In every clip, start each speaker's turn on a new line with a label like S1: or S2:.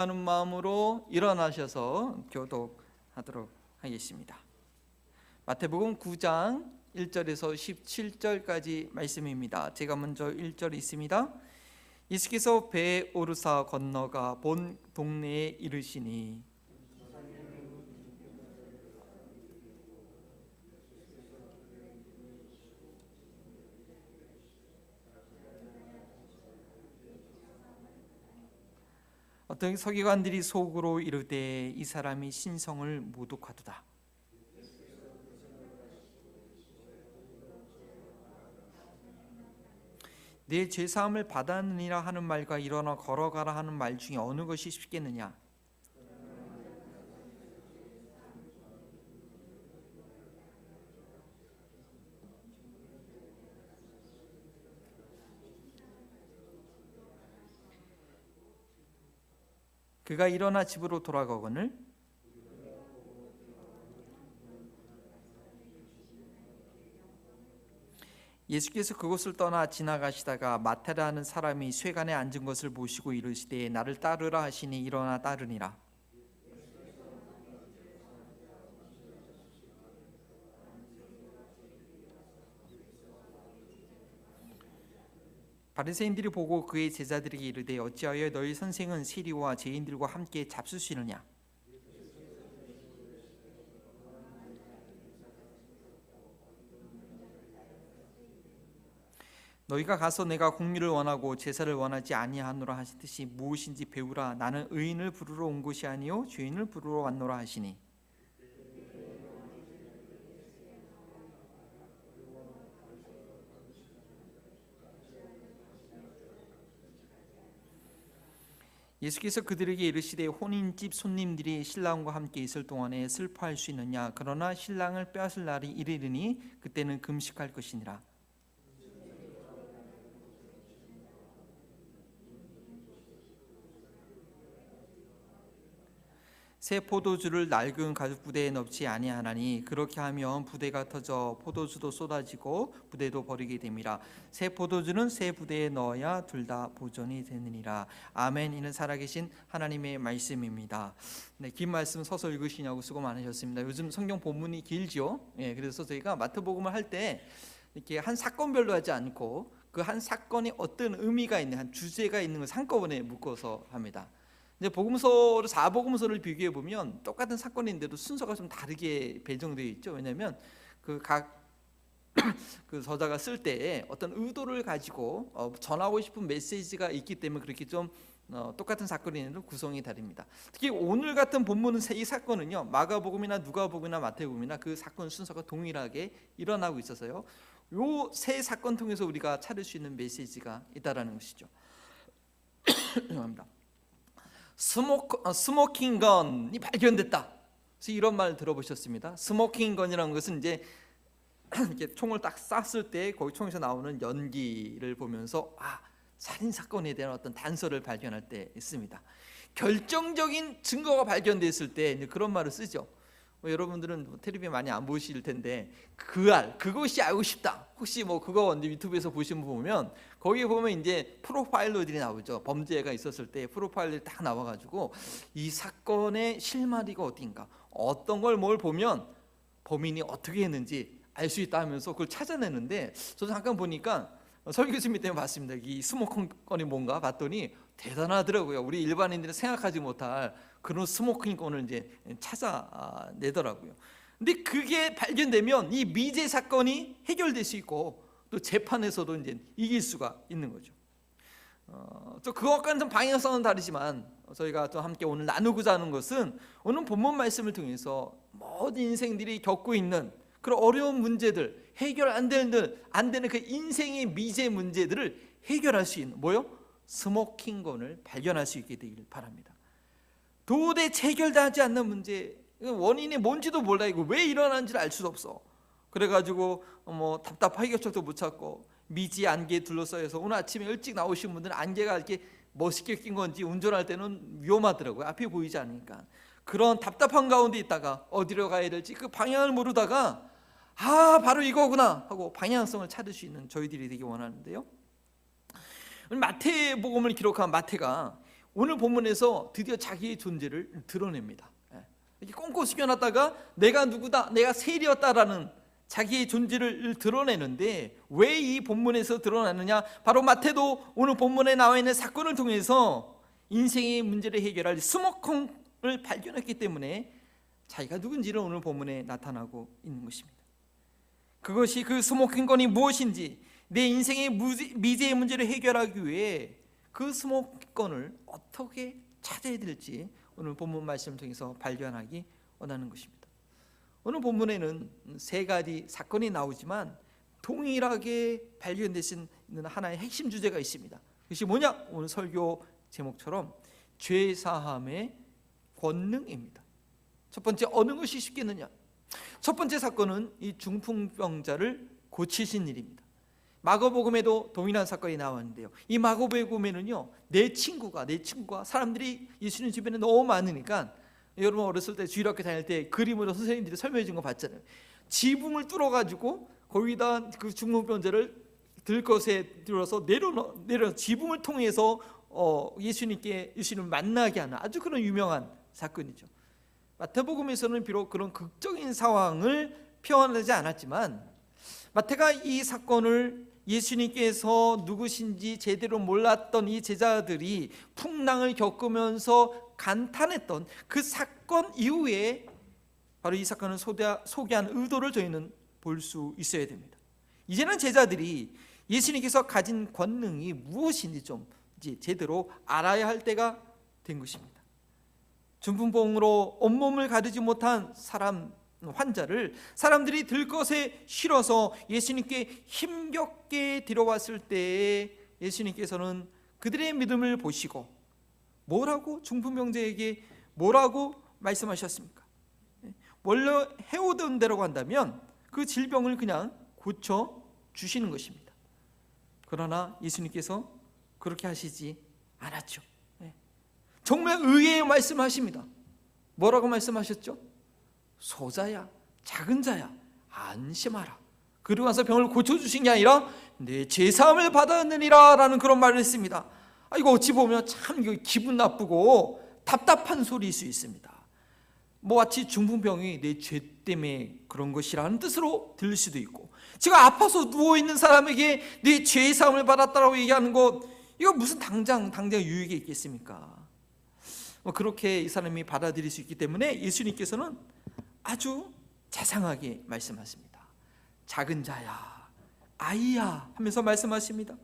S1: 하는 마음으로 일어나셔서 교독하도록 하겠습니다. 마태복음 9장 1절에서 17절까지 말씀입니다. 제가 먼저 1절 있습니다. 예수께서 배에 오르사 건너가 본 동네에 이르시니 어떤 서기관들이 속으로 이르되 이 사람이 신성을 모독하도다. 내 죄사함을 받았느니라 하는 말과 일어나 걸어가라 하는 말 중에 어느 것이 쉽겠느냐? 그가 일어나 집으로 돌아가거늘 예수께서 그곳을 떠나 지나가시다가 마태라는 사람이 쇠관에 앉은 것을 보시고 이르시되 나를 따르라 하시니 일어나 따르니라. 바리새인들이 보고 그의 제자들에게 이르되 어찌하여 너희 선생은 세리와 죄인들과 함께 잡수시느냐? 너희가 가서 내가 공의를 원하고 제사를 원하지 아니하노라 하시듯이 무엇인지 배우라. 나는 의인을 부르러 온 것이 아니요 죄인을 부르러 왔노라 하시니 예수께서 그들에게 이르시되 혼인집 손님들이 신랑과 함께 있을 동안에 슬퍼할 수 있느냐? 그러나 신랑을 빼앗을 날이 이르리니 그때는 금식할 것이니라. 새 포도주를 낡은 가죽 부대에 넣지 아니하나니 그렇게 하면 부대가 터져 포도주도 쏟아지고 부대도 버리게 됨이라. 새 포도주는 새 부대에 넣어야 둘 다 보존이 되느니라. 아멘. 이는 살아계신 하나님의 말씀입니다. 네, 긴 말씀 서서 읽으시냐고 수고 많으셨습니다. 요즘 성경 본문이 길지요. 그래서 저희가 마태복음을 할 때 이렇게 한 사건별로 하지 않고 그 한 사건이 어떤 의미가 있는 한 주제가 있는 것을 한꺼번에 묶어서 합니다. 이제 복음서를 4복음서를 비교해 보면 똑같은 사건인데도 순서가 좀 다르게 배정되어 있죠. 왜냐하면 각 그 저자가 쓸 때에 어떤 의도를 가지고 전하고 싶은 메시지가 있기 때문에 그렇게 좀 똑같은 사건인데도 구성이 다릅니다. 특히 오늘 같은 본문은 이 사건은요 마가복음이나 누가복음이나 마태복음이나 그 사건 순서가 동일하게 일어나고 있어서요. 요 세 사건 통해서 우리가 찾을 수 있는 메시지가 있다라는 것이죠. 죄송합니다. 스모킹건이 발견됐다. 그래서 이런 말 들어보셨습니다. 스모킹건이라는 것은 이제 이렇게 총을 딱 쐈을 때 거기 총에서 나오는 연기를 보면서 살인 사건에 대한 어떤 단서를 발견할 때 있습니다. 결정적인 증거가 발견됐을 때 이제 그런 말을 쓰죠. 여러분들은 텔레비전 많이 안 보실 텐데 그것이 알고 싶다. 혹시 그거 유튜브에서 보시면 보면 거기에 보면 이제 프로파일러들이 나오죠. 범죄가 있었을 때 프로파일러들이 딱 나와가지고 이 사건의 실마리가 어딘가, 어떤 걸 뭘 보면 범인이 어떻게 했는지 알 수 있다 하면서 그걸 찾아내는데 저도 잠깐 보니까 설 교수님 때문에 봤습니다. 이 스모킹건이 뭔가 봤더니 대단하더라고요. 우리 일반인들은 생각하지 못할 그런 스모킹건을 이제 찾아내더라고요. 근데 그게 발견되면 이 미제 사건이 해결될 수 있고 또 재판에서도 이제 이길 수가 있는 거죠. 또 그것과는 좀 방향성은 다르지만 저희가 또 함께 오늘 나누고자 하는 것은 오늘 본문 말씀을 통해서 모든 인생들이 겪고 있는 그런 어려운 문제들, 해결 안 되는 그 인생의 미제 문제들을 해결할 수 있는 스모킹건을 발견할 수 있게 되길 바랍니다. 도대체 해결되지 않는 문제, 원인이 뭔지도 몰라. 이거 왜 일어나는지를 알 수도 없어. 그래가지고 답답하게 해결책도 못 찾고 미지 안개에 둘러싸여서 오늘 아침에 일찍 나오신 분들은 안개가 이렇게 멋있게 낀 건지 운전할 때는 위험하더라고요. 앞이 보이지 않으니까. 그런 답답한 가운데 있다가 어디로 가야 될지 그 방향을 모르다가 바로 이거구나 하고 방향성을 찾을 수 있는 저희들이 되기 원하는데요. 마태복음을 기록한 마태가 오늘 본문에서 드디어 자기의 존재를 드러냅니다. 이렇게 꽁꽁 숨겨놨다가 내가 누구다, 내가 세리였다라는 자기의 존재를 드러내는데, 왜 이 본문에서 드러나느냐? 바로 마태도 오늘 본문에 나와 있는 사건을 통해서 인생의 문제를 해결할 스모킹을 발견했기 때문에 자기가 누군지를 오늘 본문에 나타나고 있는 것입니다. 그것이, 그 스모킹건이 무엇인지, 내 인생의 미제의 문제를 해결하기 위해 그 스모킹건을 어떻게 찾아야 될지 오늘 본문 말씀을 통해서 발견하기 원하는 것입니다. 오늘 본문에는 세 가지 사건이 나오지만 동일하게 발견되시는 하나의 핵심 주제가 있습니다. 그것이 뭐냐? 오늘 설교 제목처럼 죄사함의 권능입니다. 첫 번째, 어느 것이 쉽겠느냐? 첫 번째 사건은 이 중풍병자를 고치신 일입니다. 마가복음에도 동일한 사건이 나왔는데요, 이 마가복음에는요, 내 친구가 사람들이 예수님 주변에 너무 많으니까, 여러분 어렸을 때 주일학교 다닐 때 그림으로 선생님들이 설명해 준 거 봤잖아요. 지붕을 뚫어가지고 거기다 그 중풍병자를 들것에 들어서 내려 지붕을 통해서 예수님을 만나게 하는 아주 그런 유명한 사건이죠. 마태복음에서는 비록 그런 극적인 상황을 표현하지 않았지만, 마태가 이 사건을 예수님께서 누구신지 제대로 몰랐던 이 제자들이 풍랑을 겪으면서 간탄했던 그 사건 이후에 바로 이 사건을 소개한 의도를 저희는 볼 수 있어야 됩니다. 이제는 제자들이 예수님께서 가진 권능이 무엇인지 좀 이제 제대로 알아야 할 때가 된 것입니다. 중풍병으로 온몸을 가리지 못한 환자를 사람들이 들것에 실어서 예수님께 힘겹게 들어왔을 때 예수님께서는 그들의 믿음을 보시고 중풍병자에게 뭐라고 말씀하셨습니까? 원래 해오던 대로 한다면 그 질병을 그냥 고쳐 주시는 것입니다. 그러나 예수님께서 그렇게 하시지 않았죠. 정말 의외의 말씀하십니다. 뭐라고 말씀하셨죠? 소자야, 작은 자야, 안심하라. 그러고 나서 병을 고쳐주신 게 아니라 내 죄사함을 받았느니라 라는 그런 말을 했습니다. 이거 어찌 보면 참 기분 나쁘고 답답한 소리일 수 있습니다. 마치 중풍병이 내 죄 때문에 그런 것이라는 뜻으로 들릴 수도 있고, 제가 아파서 누워있는 사람에게 내 죄사함을 받았다라고 얘기하는 것, 이거 무슨 당장 유익이 있겠습니까? 그렇게 이 사람이 받아들일 수 있기 때문에 예수님께서는 아주 자상하게 말씀하십니다. 작은 자야, 아이야 하면서 말씀하십니다.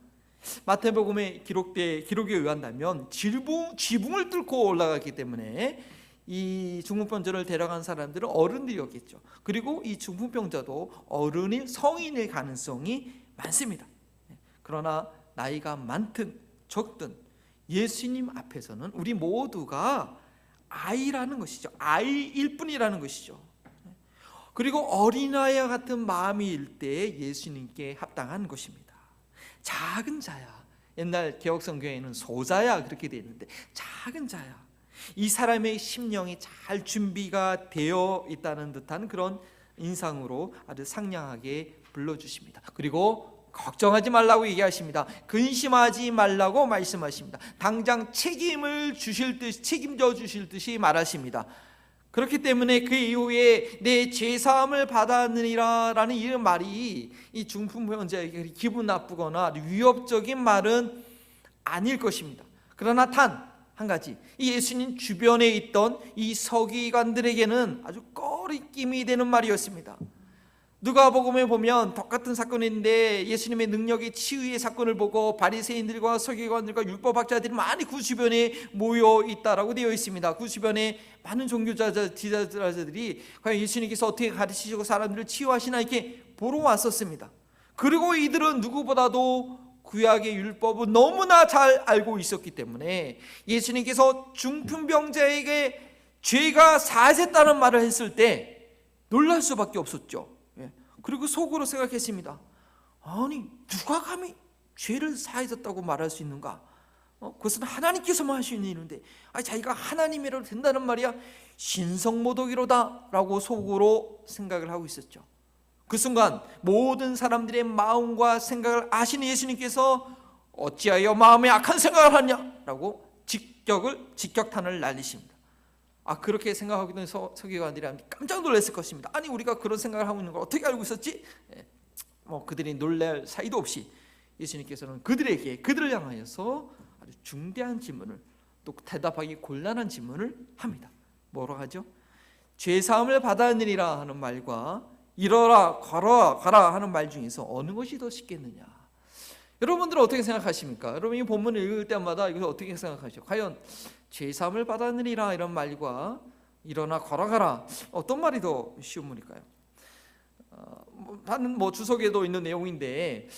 S1: 마태복음의 기록에 의한다면 지붕을 뚫고 올라갔기 때문에 이 중풍병자를 데려간 사람들은 어른들이었겠죠. 그리고 이 중풍병자도 어른일 성인일 가능성이 많습니다. 그러나 나이가 많든 적든 예수님 앞에서는 우리 모두가 아이라는 것이죠. 아이일 뿐이라는 것이죠. 그리고 어린아이와 같은 마음일 때 예수님께 합당한 것입니다. 작은 자야, 옛날 개혁성경에는 소자야 그렇게 되어 있는데 작은 자야, 이 사람의 심령이 잘 준비가 되어 있다는 듯한 그런 인상으로 아주 상냥하게 불러주십니다. 그리고 걱정하지 말라고 얘기하십니다. 근심하지 말라고 말씀하십니다. 당장 책임져 주실 듯이 말하십니다. 그렇기 때문에 그 이후에 내 죄사함을 받았느니라 라는 이 말이 이 중풍병자에게 기분 나쁘거나 위협적인 말은 아닐 것입니다. 그러나 단 한 가지, 이 예수님 주변에 있던 이 서기관들에게는 아주 꺼리낌이 되는 말이었습니다. 누가복음에 보면 똑같은 사건인데 예수님의 능력의 치유의 사건을 보고 바리새인들과 서기관들과 율법학자들이 많이 그 주변에 모여 있다라고 되어 있습니다. 그 주변에 많은 종교지도자들이 과연 예수님께서 어떻게 가르치시고 사람들을 치유하시나 이렇게 보러 왔었습니다. 그리고 이들은 누구보다도 구약의 율법을 너무나 잘 알고 있었기 때문에 예수님께서 중풍병자에게 죄가 사했다는 말을 했을 때 놀랄 수밖에 없었죠. 그리고 속으로 생각했습니다. 아니, 누가 감히 죄를 사하셨다고 말할 수 있는가? 그것은 하나님께서만 할 수 있는 일인데 자기가 하나님이라도 된다는 말이야? 신성모독이로다 라고 속으로 생각을 하고 있었죠. 그 순간 모든 사람들의 마음과 생각을 아시는 예수님께서 어찌하여 마음에 악한 생각을 하냐? 라고 직격탄을 날리십니다. 그렇게 생각하고 있는 서기관들이 깜짝 놀랐을 것입니다. 아니 우리가 그런 생각을 하고 있는 걸 어떻게 알고 있었지? 그들이 놀랄 사이도 없이 예수님께서는 그들을 향하여서 아주 중대한 질문을, 또 대답하기 곤란한 질문을 합니다. 뭐라고 하죠? 죄사함을 받았느니라 하는 말과 이러라 걸어가라 하는 말 중에서 어느 것이 더 쉽겠느냐? 여러분들은 어떻게 생각하십니까? 여러분 이 본문을 읽을 때마다 이것을 어떻게 생각하시죠? 과연 죄사함을 받았느니라 이런 말과 일어나 걸어가라, 어떤 말이 더 쉬운 말일까요? 다른 주석에도 있는 내용인데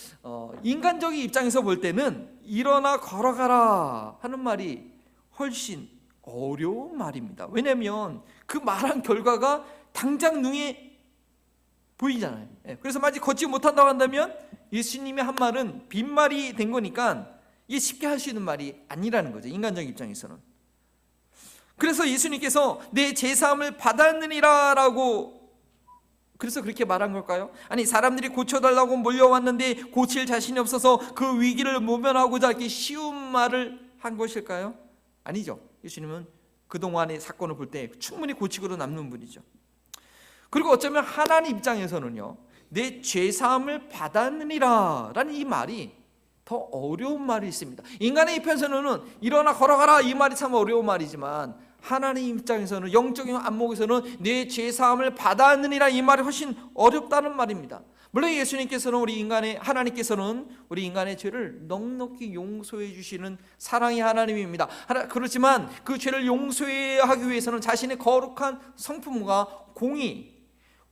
S1: 인간적인 입장에서 볼 때는 일어나 걸어가라 하는 말이 훨씬 어려운 말입니다. 왜냐하면 그 말한 결과가 당장 눈에 보이잖아요. 그래서 만약 걷지 못한다고 한다면 예수님이 한 말은 빈말이 된 거니까 이게 쉽게 할 수 있는 말이 아니라는 거죠, 인간적인 입장에서는. 그래서 예수님께서 내 제사함을 받았느니라 라고, 그래서 그렇게 말한 걸까요? 아니 사람들이 고쳐달라고 몰려왔는데 고칠 자신이 없어서 그 위기를 모면하고자 이렇게 쉬운 말을 한 것일까요? 아니죠. 예수님은 그동안의 사건을 볼 때 충분히 고치고도 남는 분이죠. 그리고 어쩌면 하나님 입장에서는요, 내 죄사함을 받았느니라 라는 이 말이 더 어려운 말이 있습니다. 인간의 입장에서는 일어나 걸어가라 이 말이 참 어려운 말이지만, 하나님 입장에서는, 영적인 안목에서는 내 죄사함을 받았느니라 이 말이 훨씬 어렵다는 말입니다. 물론 예수님께서는 하나님께서는 우리 인간의 죄를 넉넉히 용서해 주시는 사랑의 하나님입니다. 그렇지만 그 죄를 용서하기 위해서는 자신의 거룩한 성품과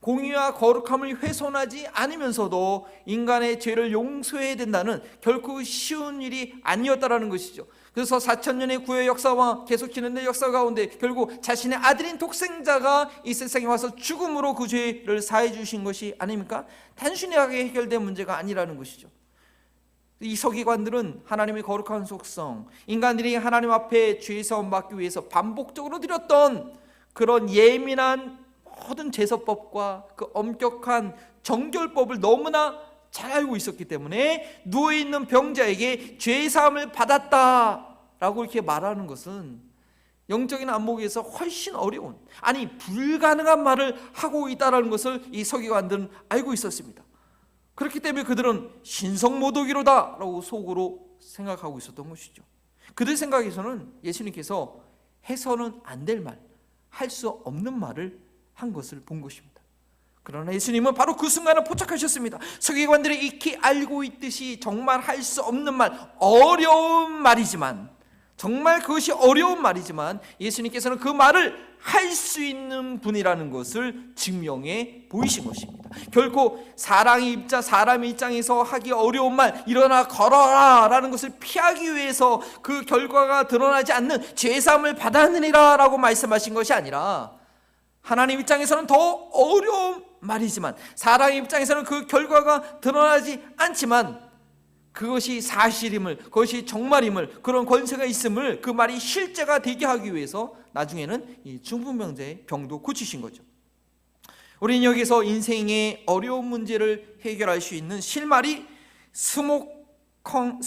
S1: 공의와 거룩함을 훼손하지 않으면서도 인간의 죄를 용서해야 된다는 결코 쉬운 일이 아니었다라는 것이죠. 그래서 4,000년의 구의 역사와 계속 진행된 역사 가운데 결국 자신의 아들인 독생자가 이 세상에 와서 죽음으로 그 죄를 사해 주신 것이 아닙니까? 단순하게 해결된 문제가 아니라는 것이죠. 이 서기관들은 하나님의 거룩한 속성, 인간들이 하나님 앞에 죄사함 받기 위해서 반복적으로 드렸던 그런 예민한 모든 제사법과 그 엄격한 정결법을 너무나 잘 알고 있었기 때문에 누워있는 병자에게 죄사함을 받았다라고 이렇게 말하는 것은 영적인 안목에서 훨씬 어려운, 아니 불가능한 말을 하고 있다는 것을 이 서기관들은 알고 있었습니다. 그렇기 때문에 그들은 신성모독이로다 라고 속으로 생각하고 있었던 것이죠. 그들 생각에서는 예수님께서 해서는 안 될 말, 할 수 없는 말을 한 것을 본 것입니다. 그러나 예수님은 바로 그 순간을 포착하셨습니다. 서기관들이 익히 알고 있듯이 정말 할 수 없는 말, 어려운 말이지만, 정말 그것이 어려운 말이지만 예수님께서는 그 말을 할 수 있는 분이라는 것을 증명해 보이신 것입니다. 결코 사람의 입장에서 하기 어려운 말, 일어나 걸어라 라는 것을 피하기 위해서 그 결과가 드러나지 않는 죄사함을 받았느니라 라고 말씀하신 것이 아니라, 하나님 입장에서는 더 어려운 말이지만, 사람의 입장에서는 그 결과가 드러나지 않지만 그것이 사실임을, 그것이 정말임을, 그런 권세가 있음을, 그 말이 실제가 되게 하기 위해서 나중에는 이 중풍병자의 병도 고치신 거죠. 우리는 여기서 인생의 어려운 문제를 해결할 수 있는 실마리 스모킹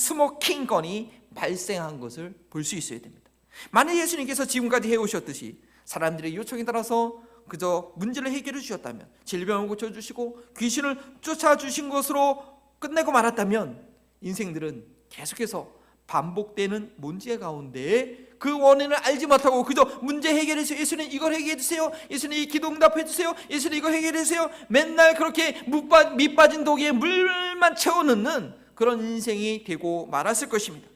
S1: 건이 발생한 것을 볼 수 있어야 됩니다. 만약 예수님께서 지금까지 해오셨듯이 사람들의 요청에 따라서 그저 문제를 해결해 주셨다면, 질병을 고쳐주시고 귀신을 쫓아주신 것으로 끝내고 말았다면, 인생들은 계속해서 반복되는 문제 가운데 그 원인을 알지 못하고 그저 문제 해결해주세요, 예수님 이걸 해결해주세요, 예수님 이 기도 응답해주세요, 예수님 이거 해결해주세요, 맨날 그렇게 밑 빠진 독에 물만 채워넣는 그런 인생이 되고 말았을 것입니다.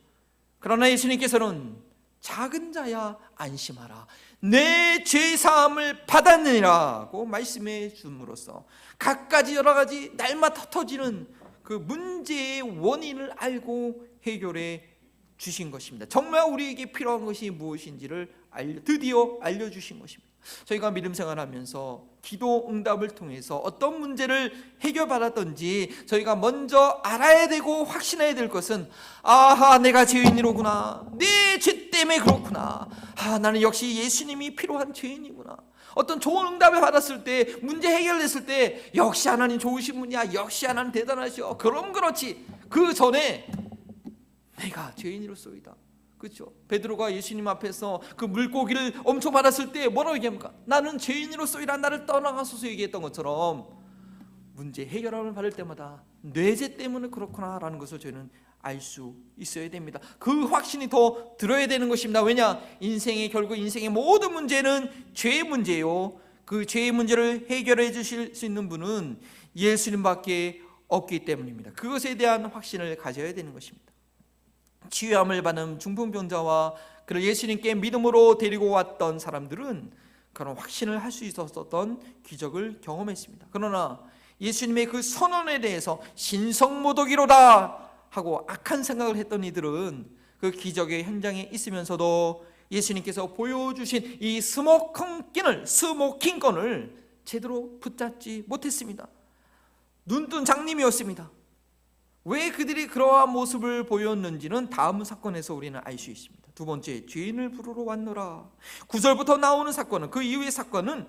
S1: 그러나 예수님께서는 작은 자야 안심하라, 내 죄사함을 받았느니라고 말씀해 줌으로써 갖가지 여러 가지 날마다 터지는 그 문제의 원인을 알고 해결해 주신 것입니다. 정말 우리에게 필요한 것이 무엇인지를 드디어 알려주신 것입니다. 저희가 믿음 생활하면서 기도 응답을 통해서 어떤 문제를 해결받았던지 저희가 먼저 알아야 되고 확신해야 될 것은, 아하, 내가 죄인이로구나, 내 죄 때문에 그렇구나, 나는 역시 예수님이 필요한 죄인이구나. 어떤 좋은 응답을 받았을 때, 문제 해결됐을 때, 역시 하나님 좋으신 분이야, 역시 하나님 대단하시오, 그럼 그렇지, 그 전에 내가 죄인으로서이다, 그렇죠? 베드로가 예수님 앞에서 그 물고기를 엄청 받았을 때 뭐라고 얘기합니까? 나는 죄인으로서이라 나를 떠나가소서 얘기했던 것처럼 문제 해결함을 받을 때마다 뇌재 때문에 그렇구나 라는 것을 저희는 알 수 있어야 됩니다. 그 확신이 더 들어야 되는 것입니다. 왜냐? 결국 인생의 모든 문제는 죄의 문제예요. 그 죄의 문제를 해결해 주실 수 있는 분은 예수님밖에 없기 때문입니다. 그것에 대한 확신을 가져야 되는 것입니다. 치유함을 받은 중풍병자와 그를 예수님께 믿음으로 데리고 왔던 사람들은 그런 확신을 할 수 있었던 기적을 경험했습니다. 그러나 예수님의 그 선언에 대해서 신성모독이로다 하고 악한 생각을 했던 이들은 그 기적의 현장에 있으면서도 예수님께서 보여주신 이 스모킹건을 제대로 붙잡지 못했습니다. 눈뜬 장님이었습니다. 왜 그들이 그러한 모습을 보였는지는 다음 사건에서 우리는 알 수 있습니다. 두 번째, 죄인을 부르러 왔노라. 9절부터 나오는 사건은, 그 이후의 사건은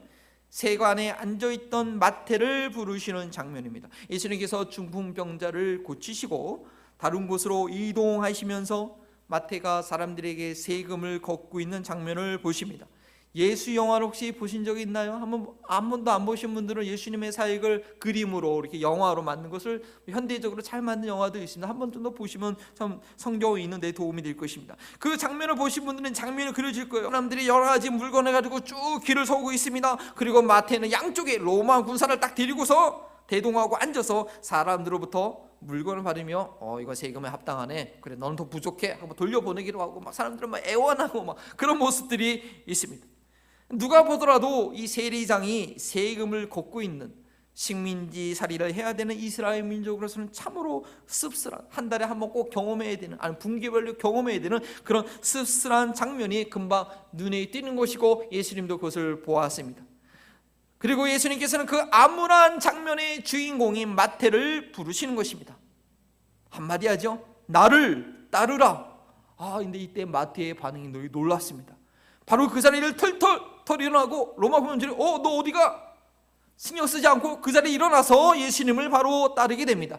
S1: 세관에 앉아있던 마태를 부르시는 장면입니다. 예수님께서 중풍병자를 고치시고 다른 곳으로 이동하시면서 마태가 사람들에게 세금을 걷고 있는 장면을 보십니다. 예수 영화를 혹시 보신 적이 있나요? 한 번도 안 보신 분들은 예수님의 사역을 그림으로 이렇게 영화로 만든 것을 현대적으로 잘 만든 영화도 있습니다. 한 번 정도 보시면 참 성경에 있는 데 도움이 될 것입니다. 그 장면을 보신 분들은 장면이 그려질 거예요. 사람들이 여러 가지 물건을 가지고 쭉 길을 서고 있습니다. 그리고 마태는 양쪽에 로마 군사를 딱 데리고서 대동하고 앉아서 사람들로부터 물건을 받으며 이거 세금에 합당하네, 그래 너는 더 부족해 하고 돌려보내기로 하고 막 사람들은 막 애원하고 막 그런 모습들이 있습니다. 누가 보더라도 이 세리장이 세금을 걷고 있는 식민지 살이를 해야 되는 이스라엘 민족으로서는 참으로 씁쓸한, 한 달에 한 번 꼭 경험해야 되는, 아니 분기별로 경험해야 되는 그런 씁쓸한 장면이 금방 눈에 띄는 것이고 예수님도 그것을 보았습니다. 그리고 예수님께서는 그 암울한 장면의 주인공인 마태를 부르시는 것입니다. 한마디 하죠. 나를 따르라. 근데 이때 마태의 반응이 놀랐습니다. 바로 그 자리를 털 일어나고 로마 군인들이 너 어디가? 신경 쓰지 않고 그 자리에 일어나서 예수님을 바로 따르게 됩니다.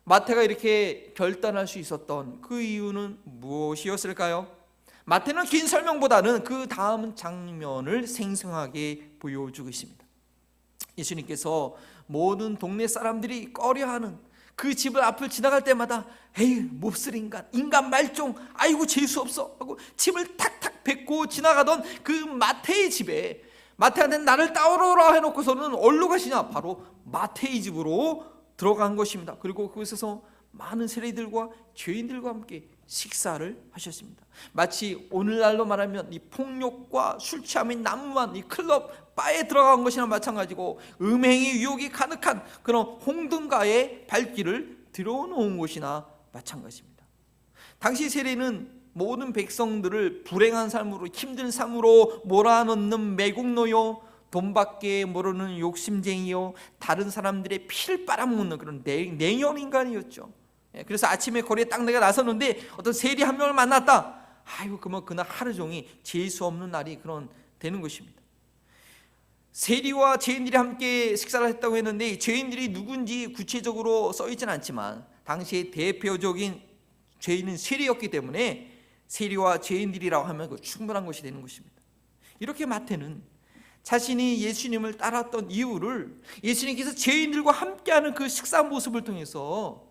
S1: 마태가 이렇게 결단할 수 있었던 그 이유는 무엇이었을까요? 마태는 긴 설명보다는 그 다음 장면을 생생하게 보여주고 있습니다. 예수님께서 모든 동네 사람들이 꺼려하는 그 집을 앞을 지나갈 때마다 에이 몹쓸 인간 말종, 아이고 재수없어 하고 침을 탁탁 뱉고 지나가던 그 마태의 집에 마태한테 나를 따르라 해놓고서는 어디로 가시냐? 바로 마태의 집으로 들어간 것입니다. 그리고 그곳에서 많은 세리들과 죄인들과 함께 식사를 하셨습니다. 마치 오늘날로 말하면 이 폭력과 술 취함이 난무한 이 클럽 바에 들어간 것이나 마찬가지고 음행의 유혹이 가득한 그런 홍등가의 발길을 들여놓은 것이나 마찬가지입니다. 당시 세리는 모든 백성들을 불행한 삶으로, 힘든 삶으로 몰아넣는 매국노요, 돈밖에 모르는 욕심쟁이요, 다른 사람들의 피를 빨아먹는 그런 냉혈인간이었죠. 그래서 아침에 거리에 딱 내가 나섰는데 어떤 세리 한 명을 만났다. 그러면 그날 하루 종일 재수 없는 날이 그런 되는 것입니다. 세리와 죄인들이 함께 식사를 했다고 했는데 죄인들이 누군지 구체적으로 써있지는 않지만 당시의 대표적인 죄인은 세리였기 때문에 세리와 죄인들이라고 하면 충분한 것이 되는 것입니다. 이렇게 마태는 자신이 예수님을 따랐던 이유를 예수님께서 죄인들과 함께하는 그 식사 모습을 통해서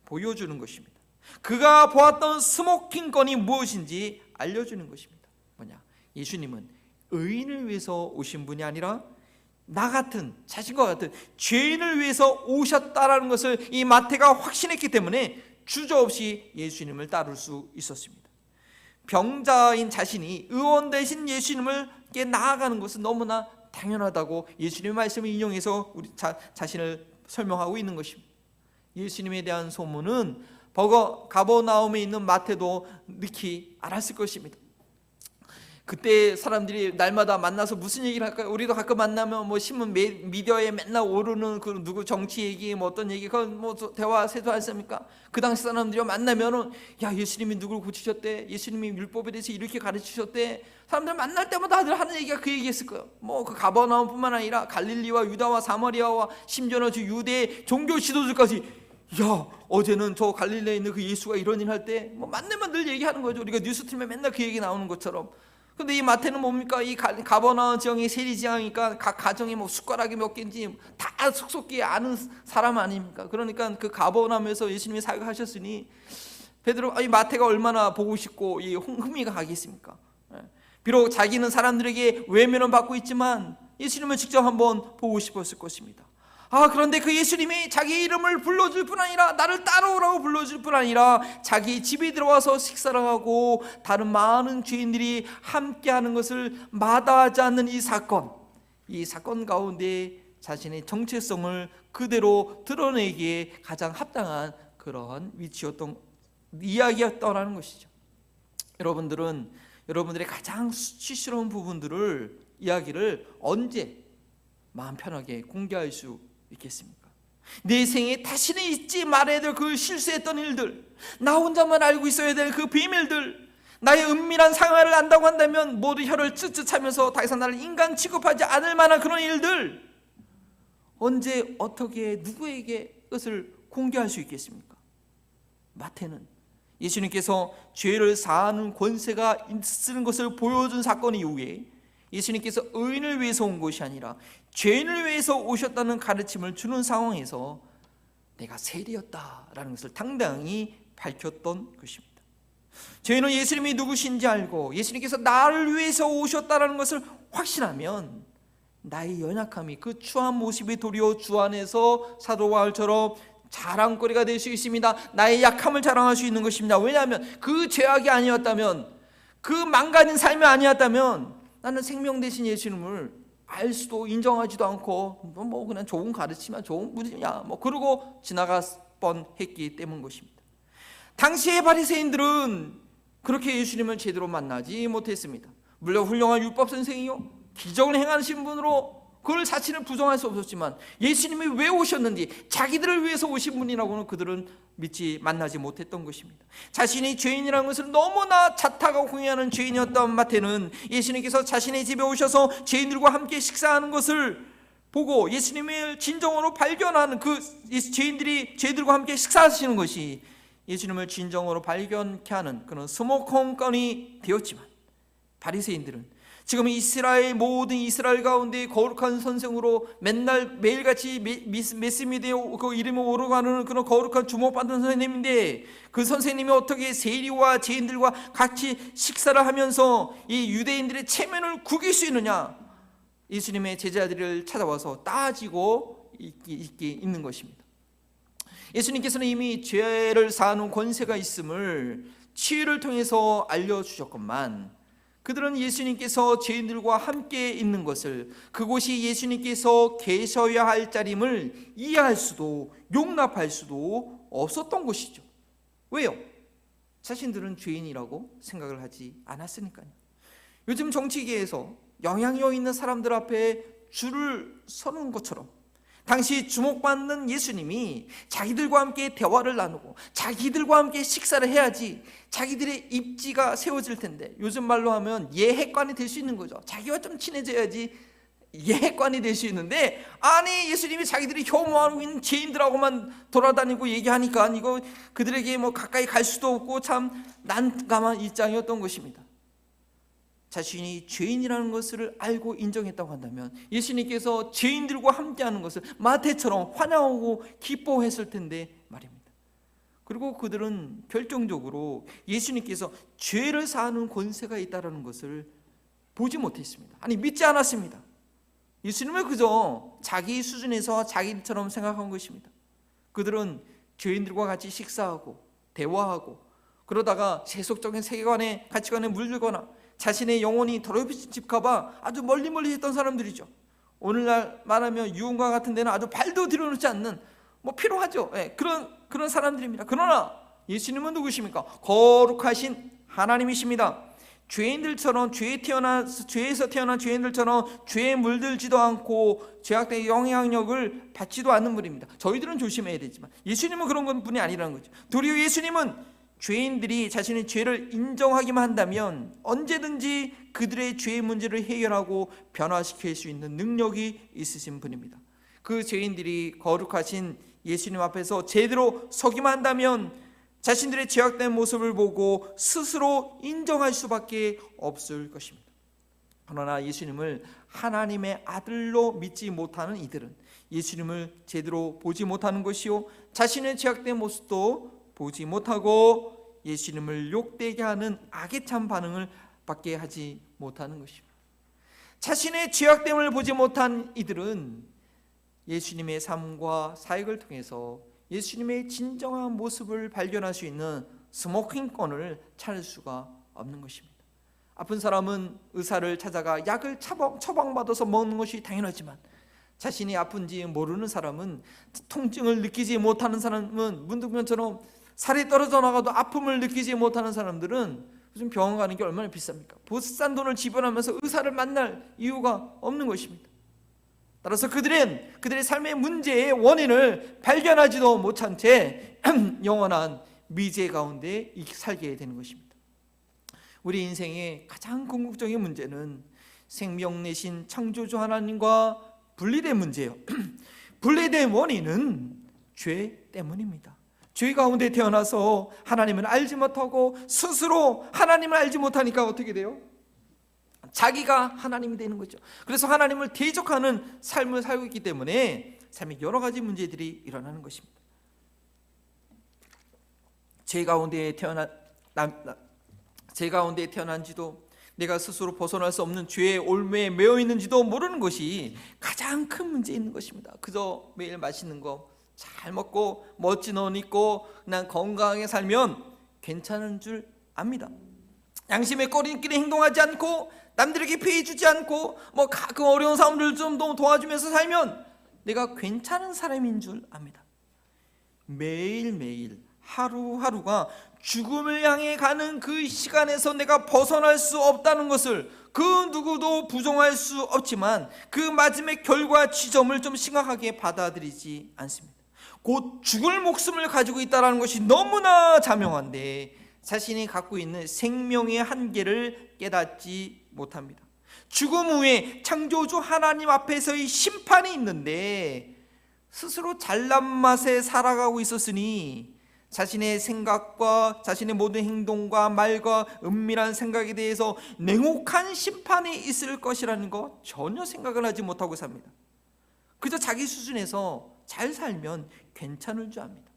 S1: 보여주는 것입니다. 그가 보았던 스모킹건이 무엇인지 알려주는 것입니다. 뭐냐? 예수님은 의인을 위해서 오신 분이 아니라 나 같은, 자신과 같은 죄인을 위해서 오셨다라는 것을 이 마태가 확신했기 때문에 주저없이 예수님을 따를 수 있었습니다. 병자인 자신이 의원 대신 예수님을께 나아가는 것은 너무나 당연하다고 예수님의 말씀을 인용해서 우리 자신을 설명하고 있는 것입니다. 예수님에 대한 소문은 가버나움에 있는 마태도 느끼 알았을 것입니다. 그때 사람들이 날마다 만나서 무슨 얘기를 할까요? 우리도 가끔 만나면 신문 미디어에 맨날 오르는 그 누구 정치 얘기 어떤 얘기 그건 대화 세도 않습니까? 그 당시 사람들이 만나면은 야 예수님이 누구를 고치셨대, 예수님이 율법에 대해서 이렇게 가르치셨대. 사람들 만날 때마다 다들 하는 얘기가 그 얘기였을 거예요. 그 가버나움뿐만 아니라 갈릴리와 유다와 사마리아와 심지어는 유대의 종교 지도자까지 야, 어제는 저 갈릴리에 있는 그 예수가 이런 일 할 때 뭐 만나면 늘 얘기하는 거죠. 우리가 뉴스 틀면 맨날 그 얘기 나오는 것처럼. 근데 이 마태는 뭡니까? 이 가버나움 지역이 세리 지역이니까 각 가정에 뭐 숟가락이 몇 개인지 다 속속히 아는 사람 아닙니까? 그러니까 그 가버나움에서 예수님이 사역하셨으니 베드로, 이 마태가 얼마나 보고 싶고 이 흥미가 가겠습니까? 비록 자기는 사람들에게 외면을 받고 있지만 예수님을 직접 한번 보고 싶었을 것입니다. 그런데 그 예수님이 자기 이름을 불러줄 뿐 아니라, 나를 따라오라고 불러줄 뿐 아니라 자기 집에 들어와서 식사를 하고 다른 많은 죄인들이 함께하는 것을 마다하지 않는 이 사건 가운데 자신의 정체성을 그대로 드러내기에 가장 합당한 그런 위치였던, 이야기였다라는 것이죠. 여러분들은 여러분들의 가장 수치스러운 부분들을, 이야기를 언제 마음 편하게 공개할 수 있겠습니까? 내 생에 다시는 잊지 말아야 될 그 실수했던 일들, 나 혼자만 알고 있어야 될 그 비밀들, 나의 은밀한 상황을 안다고 한다면 모두 혀를 쯧쯧 차면서 더 이상 나를 인간 취급하지 않을 만한 그런 일들, 언제 어떻게 누구에게 그것을 공개할 수 있겠습니까? 마태는 예수님께서 죄를 사하는 권세가 있는 것을 보여준 사건 이후에 예수님께서 의인을 위해서 온 것이 아니라 죄인을 위해서 오셨다는 가르침을 주는 상황에서 내가 세리였다라는 것을 당당히 밝혔던 것입니다. 저희는 예수님이 누구신지 알고 예수님께서 나를 위해서 오셨다는 것을 확신하면 나의 연약함이 그 추한 모습이 도리어 주 안에서 사도 바울처럼 자랑거리가 될 수 있습니다. 나의 약함을 자랑할 수 있는 것입니다. 왜냐하면 그 죄악이 아니었다면, 그 망가진 삶이 아니었다면 나는 생명 대신 예수님을 알 수도, 인정하지도 않고 뭐 그냥 좋은 가르치면 좋은 분이야 뭐 그러고 지나갈 뻔했기 때문 것입니다. 당시의 바리새인들은 그렇게 예수님을 제대로 만나지 못했습니다. 물론 훌륭한 율법 선생이요, 기적을 행하신 분으로 그걸 자신을 부정할 수 없었지만 예수님이 왜 오셨는지, 자기들을 위해서 오신 분이라고는 그들은 만나지 못했던 것입니다. 자신이 죄인이라는 것을 너무나 자타하고 공유하는 죄인이었던 마태는 예수님께서 자신의 집에 오셔서 죄인들과 함께 식사하는 것을 보고 예수님을 진정으로 발견하는, 그 죄인들이 죄들과 함께 식사하시는 것이 예수님을 진정으로 발견케 하는 그런 스모킹건이 되었지만, 바리새인들은 지금 모든 이스라엘 가운데 거룩한 선생으로 맨날 매일같이 메시미디에 그 이름이 오르가는 그런 거룩한 주목받는 선생님인데, 그 선생님이 어떻게 세리와 죄인들과 같이 식사를 하면서 이 유대인들의 체면을 구길 수 있느냐, 예수님의 제자들을 찾아와서 따지고 있는 것입니다. 예수님께서는 이미 죄를 사하는 권세가 있음을 치유를 통해서 알려주셨건만, 그들은 예수님께서 죄인들과 함께 있는 것을, 그곳이 예수님께서 계셔야 할 자림을 이해할 수도 용납할 수도 없었던 것이죠. 왜요? 자신들은 죄인이라고 생각을 하지 않았으니까요. 요즘 정치계에서 영향력 있는 사람들 앞에 줄을 서는 것처럼 당시 주목받는 예수님이 자기들과 함께 대화를 나누고 자기들과 함께 식사를 해야지 자기들의 입지가 세워질 텐데, 요즘 말로 하면 예핵관이 될 수 있는 거죠. 자기와 좀 친해져야지 예핵관이 될 수 있는데, 아니 예수님이 자기들이 혐오하고 있는 죄인들하고만 돌아다니고 얘기하니까 이거 그들에게 뭐 가까이 갈 수도 없고 참 난감한 입장이었던 것입니다. 자신이 죄인이라는 것을 알고 인정했다고 한다면 예수님께서 죄인들과 함께하는 것을 마태처럼 환영하고 기뻐했을 텐데 말입니다. 그리고 그들은 결정적으로 예수님께서 죄를 사하는 권세가 있다는 것을 보지 못했습니다. 아니 믿지 않았습니다. 예수님을 그저 자기 수준에서 자기처럼 생각한 것입니다. 그들은 죄인들과 같이 식사하고 대화하고 그러다가 세속적인 세계관에 가치관에 물들거나 자신의 영혼이 더럽혀질까봐 아주 멀리 했던 사람들이죠. 오늘날 말하면 유흥과 같은 데는 아주 발도 들여놓지 않는, 뭐 필요하죠. 그런 사람들입니다. 그러나 예수님은 누구십니까? 거룩하신 하나님이십니다. 죄인들처럼 죄에서 태어난 죄인들처럼 죄에 물들지도 않고 죄악된 영향력을 받지도 않는 분입니다. 저희들은 조심해야 되지만 예수님은 그런 분이 아니라는 거죠. 도리어 예수님은 죄인들이 자신의 죄를 인정하기만 한다면 언제든지 그들의 죄의 문제를 해결하고 변화시킬 수 있는 능력이 있으신 분입니다. 그 죄인들이 거룩하신 예수님 앞에서 제대로 서기만 한다면 자신들의 죄악된 모습을 보고 스스로 인정할 수밖에 없을 것입니다. 그러나 예수님을 하나님의 아들로 믿지 못하는 이들은 예수님을 제대로 보지 못하는 것이요, 자신의 죄악된 모습도 보지 못하고 예수님을 욕되게 하는 악에 찬 반응을 밖에 하지 못하는 것입니다. 자신의 죄악됨을 보지 못한 이들은 예수님의 삶과 사역을 통해서 예수님의 진정한 모습을 발견할 수 있는 스모킹건을 찾을 수가 없는 것입니다. 아픈 사람은 의사를 찾아가 약을 처방받아서 먹는 것이 당연하지만 자신이 아픈지 모르는 사람은, 통증을 느끼지 못하는 사람은, 문득면처럼 살이 떨어져 나가도 아픔을 느끼지 못하는 사람들은 요즘 병원 가는 게 얼마나 비쌉니까? 비싼 돈을 지불하면서 의사를 만날 이유가 없는 것입니다. 따라서 그들의 삶의 문제의 원인을 발견하지도 못한 채 영원한 미제 가운데 살게 되는 것입니다. 우리 인생의 가장 궁극적인 문제는 생명 내신 창조주 하나님과 분리된 문제예요. 분리된 원인은 죄 때문입니다. 죄 가운데 태어나서 하나님을 알지 못하고 스스로 하나님을 알지 못하니까 어떻게 돼요? 자기가 하나님이 되는 거죠. 그래서 하나님을 대적하는 삶을 살고 있기 때문에 삶에 여러 가지 문제들이 일어나는 것입니다. 죄 가운데 태어난지도, 내가 스스로 벗어날 수 없는 죄의 올무에 매여 있는지도 모르는 것이 가장 큰 문제 있는 것입니다. 그저 매일 맛있는 거 잘 먹고 멋진 옷 입고 그냥 건강하게 살면 괜찮은 줄 압니다. 양심의 꺼림길에 행동하지 않고 남들에게 피해 주지 않고 가끔 어려운 사람들 좀 도와주면서 살면 내가 괜찮은 사람인 줄 압니다. 매일매일 하루하루가 죽음을 향해 가는 그 시간에서 내가 벗어날 수 없다는 것을 그 누구도 부정할 수 없지만 그 마지막 결과 지점을 좀 심각하게 받아들이지 않습니다. 곧 죽을 목숨을 가지고 있다는 것이 너무나 자명한데 자신이 갖고 있는 생명의 한계를 깨닫지 못합니다. 죽음 후에 창조주 하나님 앞에서의 심판이 있는데 스스로 잘난 맛에 살아가고 있었으니 자신의 생각과 자신의 모든 행동과 말과 은밀한 생각에 대해서 냉혹한 심판이 있을 것이라는 것 전혀 생각을 하지 못하고 삽니다. 그저 자기 수준에서 잘 살면 괜찮을 줄 압니다.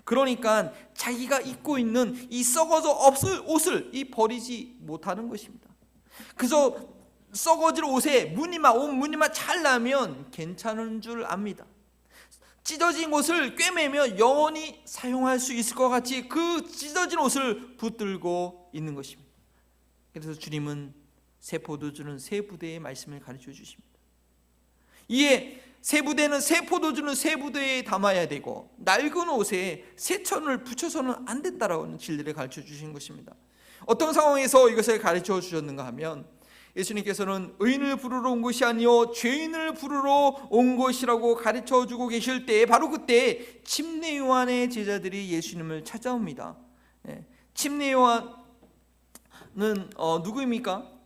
S1: 그러니까 자기가 입고 있는 이 썩어져 없을 옷을 버리지 못하는 것입니다. 그저 썩어질 옷에 옷 무늬만 잘 나면 괜찮은 줄 압니다. 찢어진 옷을 꿰매며 영원히 사용할 수 있을 것 같이 그 찢어진 옷을 붙들고 있는 것입니다. 그래서 주님은 새 포도주는 새 부대의 말씀을 가르쳐 주십니다. 이에 새 부대는 새 포도주는 새 부대에 담아야 되고 낡은 옷에 새 천을 붙여서는 안 된다라는 진리를 가르쳐 주신 것입니다. 어떤 상황에서 이것을 가르쳐 주셨는가 하면 예수님께서는 의인을 부르러 온 것이 아니요 죄인을 부르러 온 것이라고 가르쳐 주고 계실 때 바로 그때 침례 요한의 제자들이 예수님을 찾아옵니다. 침례 요한은 누구입니까?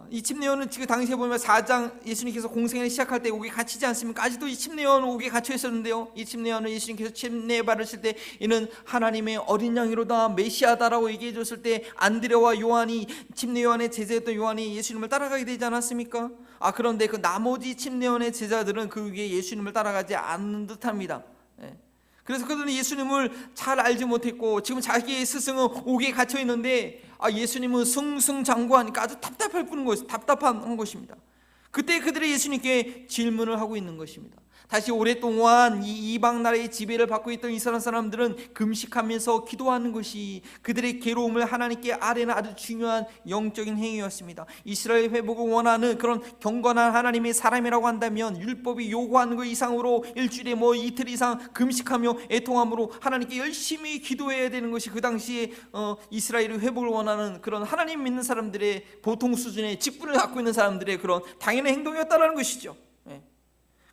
S1: 이 침례 요한은 지금 당시에 보면 4장 예수님께서 공생애를 시작할 때 옥에 갇히지 않습니까? 아직도 이 침례 요한은 옥에 갇혀 있었는데요. 이 침례 요한은 예수님께서 침례 받으실 때 이는 하나님의 어린 양이로다 메시아다라고 얘기해 줬을 때 안드레와 요한이 침례 요한의 제자였던 요한이 예수님을 따라가게 되지 않았습니까? 그런데 그 나머지 침례 요한의 제자들은 그 위에 예수님을 따라가지 않는 듯합니다. 그래서 그들은 예수님을 잘 알지 못했고 지금 자기의 스승은 옥에 갇혀 있는데 예수님은 승승장구하니까 아주 답답한 것입니다. 그때 그들이 예수님께 질문을 하고 있는 것입니다. 다시 오랫동안 이 이방 나라의 지배를 받고 있던 이스라엘 사람들은 금식하면서 기도하는 것이 그들의 괴로움을 하나님께 아뢰는 아주 중요한 영적인 행위였습니다. 이스라엘 회복을 원하는 그런 경건한 하나님의 사람이라고 한다면 율법이 요구하는 것 이상으로 일주일에 이틀 이상 금식하며 애통함으로 하나님께 열심히 기도해야 되는 것이 그 당시에 이스라엘의 회복을 원하는 그런 하나님 믿는 사람들의 보통 수준의 직분을 갖고 있는 사람들의 그런 당연한 행동이었다는 것이죠.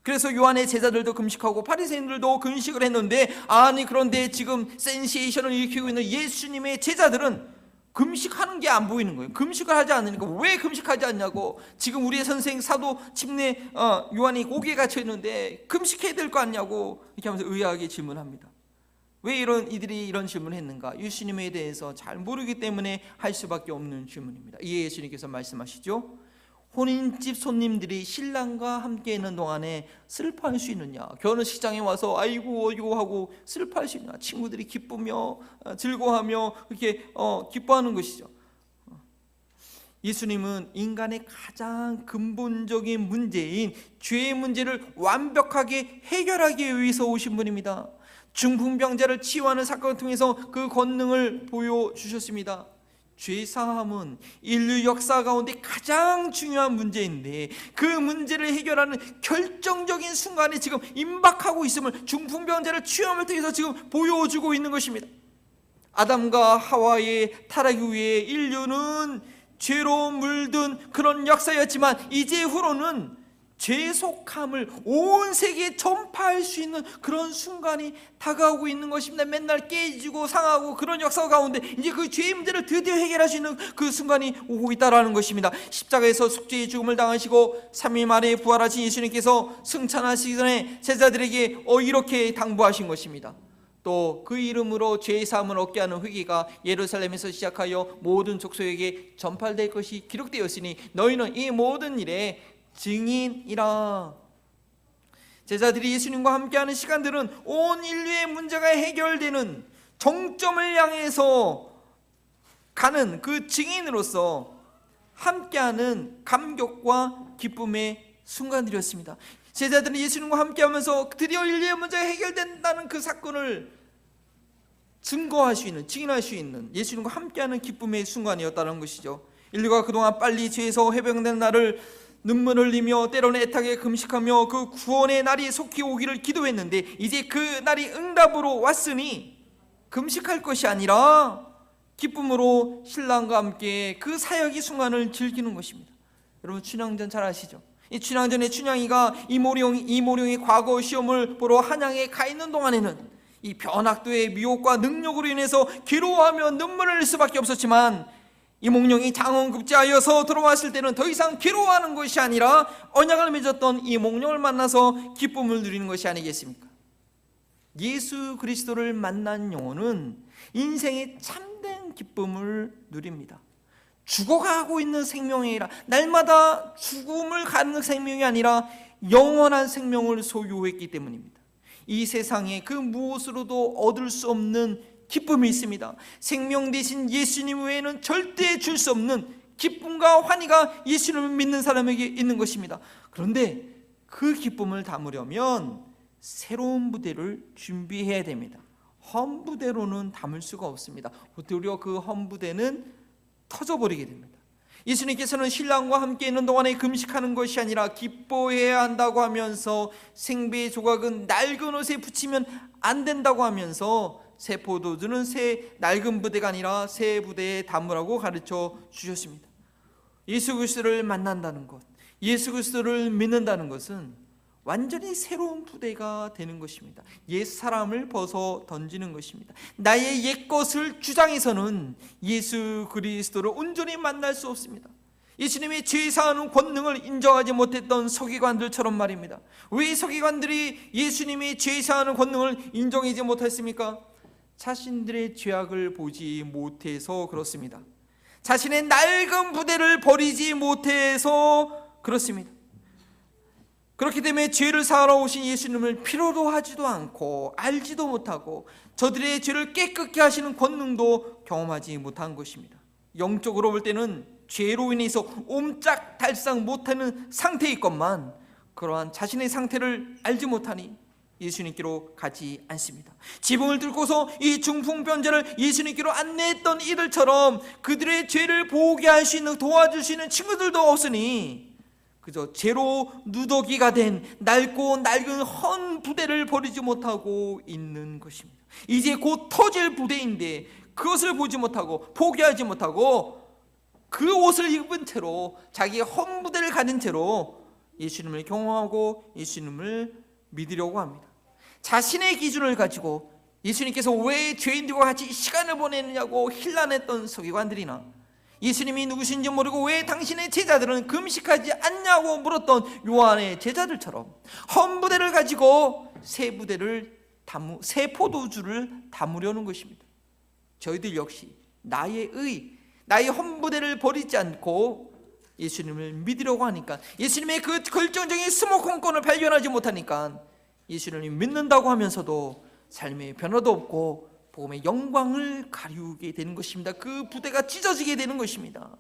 S1: 그래서 요한의 제자들도 금식하고 바리새인들도 금식을 했는데 그런데 지금 센세이션을 일으키고 있는 예수님의 제자들은 금식하는 게 안 보이는 거예요. 금식을 하지 않으니까 왜 금식하지 않냐고. 지금 우리의 선생 사도 침례 요한이 고기에 갇혀 있는데 금식해야 될 거 아니냐고 이렇게 하면서 의아하게 질문합니다. 왜 이들이 이런 질문을 했는가? 예수님에 대해서 잘 모르기 때문에 할 수밖에 없는 질문입니다. 이에 예수님께서 말씀하시죠. 혼인집 손님들이 신랑과 함께 있는 동안에 슬퍼할 수 있느냐? 결혼식장에 와서 아이고 어이고 하고 슬퍼할 수 있느냐? 친구들이 기쁘며 즐거워하며 이렇게 기뻐하는 것이죠. 예수님은 인간의 가장 근본적인 문제인 죄의 문제를 완벽하게 해결하기 위해서 오신 분입니다. 중풍병자를 치유하는 사건을 통해서 그 권능을 보여주셨습니다. 죄사함은 인류 역사 가운데 가장 중요한 문제인데 그 문제를 해결하는 결정적인 순간에 지금 임박하고 있음을 중풍병자를 치유함을 통해서 지금 보여주고 있는 것입니다. 아담과 하와의 타락 이후에 인류는 죄로 물든 그런 역사였지만 이제 후로는 죄속함을 온 세계에 전파할 수 있는 그런 순간이 다가오고 있는 것입니다. 맨날 깨지고 상하고 그런 역사 가운데 이제 그 죄의 문제를 드디어 해결할 수 있는 그 순간이 오고 있다는 것입니다. 십자가에서 속죄의 죽음을 당하시고 3일 만에 부활하신 예수님께서 승천하시기 전에 제자들에게 이렇게 당부하신 것입니다. 또 그 이름으로 죄의 사함을 얻게 하는 회개가 예루살렘에서 시작하여 모든 족속에게 전파될 것이 기록되었으니 너희는 이 모든 일에 증인이라. 제자들이 예수님과 함께하는 시간들은 온 인류의 문제가 해결되는 정점을 향해서 가는 그 증인으로서 함께하는 감격과 기쁨의 순간들이었습니다. 제자들은 예수님과 함께하면서 드디어 인류의 문제가 해결된다는 그 사건을 증거할 수 있는, 증인할 수 있는 예수님과 함께하는 기쁨의 순간이었다는 것이죠. 인류가 그동안 빨리 죄에서 해방된 날을 눈물을 흘리며 때로는 애타게 금식하며 그 구원의 날이 속히 오기를 기도했는데 이제 그 날이 응답으로 왔으니 금식할 것이 아니라 기쁨으로 신랑과 함께 그 사역의 순간을 즐기는 것입니다. 여러분 춘향전 잘 아시죠? 이 춘향전의 춘향이가 이모룡이 과거 시험을 보러 한양에 가 있는 동안에는 이 변학도의 미혹과 능력으로 인해서 괴로워하며 눈물을 흘릴 수밖에 없었지만 이몽룡이 장원급제하여서 들어왔을 때는 더 이상 괴로워하는 것이 아니라 언약을 맺었던 이몽룡을 만나서 기쁨을 누리는 것이 아니겠습니까? 예수 그리스도를 만난 영혼은 인생의 참된 기쁨을 누립니다. 죽어가고 있는 생명이 아니라 날마다 죽음을 가는 생명이 아니라 영원한 생명을 소유했기 때문입니다. 이 세상에 그 무엇으로도 얻을 수 없는 기쁨이 있습니다. 생명 대신 예수님 외에는 절대 줄 수 없는 기쁨과 환희가 예수님을 믿는 사람에게 있는 것입니다. 그런데 그 기쁨을 담으려면 새로운 부대를 준비해야 됩니다. 헌 부대로는 담을 수가 없습니다. 오히려 그 헌 부대는 터져버리게 됩니다. 예수님께서는 신랑과 함께 있는 동안에 금식하는 것이 아니라 기뻐해야 한다고 하면서 생배의 조각은 낡은 옷에 붙이면 안 된다고 하면서 새 포도주는 새 낡은 부대가 아니라 새 부대에 담으라고 가르쳐 주셨습니다. 예수 그리스도를 만난다는 것, 예수 그리스도를 믿는다는 것은 완전히 새로운 부대가 되는 것입니다. 옛 사람을 벗어 던지는 것입니다. 나의 옛 것을 주장해서는 예수 그리스도를 온전히 만날 수 없습니다. 예수님이 죄 사하는 권능을 인정하지 못했던 서기관들처럼 말입니다. 왜 서기관들이 예수님이 죄 사하는 권능을 인정하지 못했습니까? 자신들의 죄악을 보지 못해서 그렇습니다. 자신의 낡은 부대를 버리지 못해서 그렇습니다. 그렇기 때문에 죄를 사하러 오신 예수님을 필요로 하지도 않고 알지도 못하고 저들의 죄를 깨끗게 하시는 권능도 경험하지 못한 것입니다. 영적으로 볼 때는 죄로 인해서 옴짝달싹 못하는 상태일 것만 그러한 자신의 상태를 알지 못하니 예수님께로 가지 않습니다. 지붕을 뚫고서 이 중풍병자를 예수님께로 안내했던 이들처럼 그들의 죄를 보게 할 수 있는, 도와줄 수 있는 친구들도 없으니 그저 죄로 누더기가 된 낡고 낡은 헌 부대를 버리지 못하고 있는 것입니다. 이제 곧 터질 부대인데 그것을 보지 못하고 포기하지 못하고 그 옷을 입은 채로 자기의 헌 부대를 가진 채로 예수님을 경험하고 예수님을 믿으려고 합니다. 자신의 기준을 가지고 예수님께서 왜 죄인들과 같이 시간을 보내느냐고 힐난했던 서기관들이나 예수님이 누구신지 모르고 왜 당신의 제자들은 금식하지 않냐고 물었던 요한의 제자들처럼 헌부대를 가지고 새 포도주를 담으려는 것입니다. 저희들 역시 나의 헌부대를 버리지 않고 예수님을 믿으려고 하니까, 예수님의 그 결정적인 스모컨권을 발견하지 못하니까 예수님을 믿는다고 하면서도 삶의 변화도 없고 복음의 영광을 가리우게 되는 것입니다. 그 부대가 찢어지게 되는 것입니다.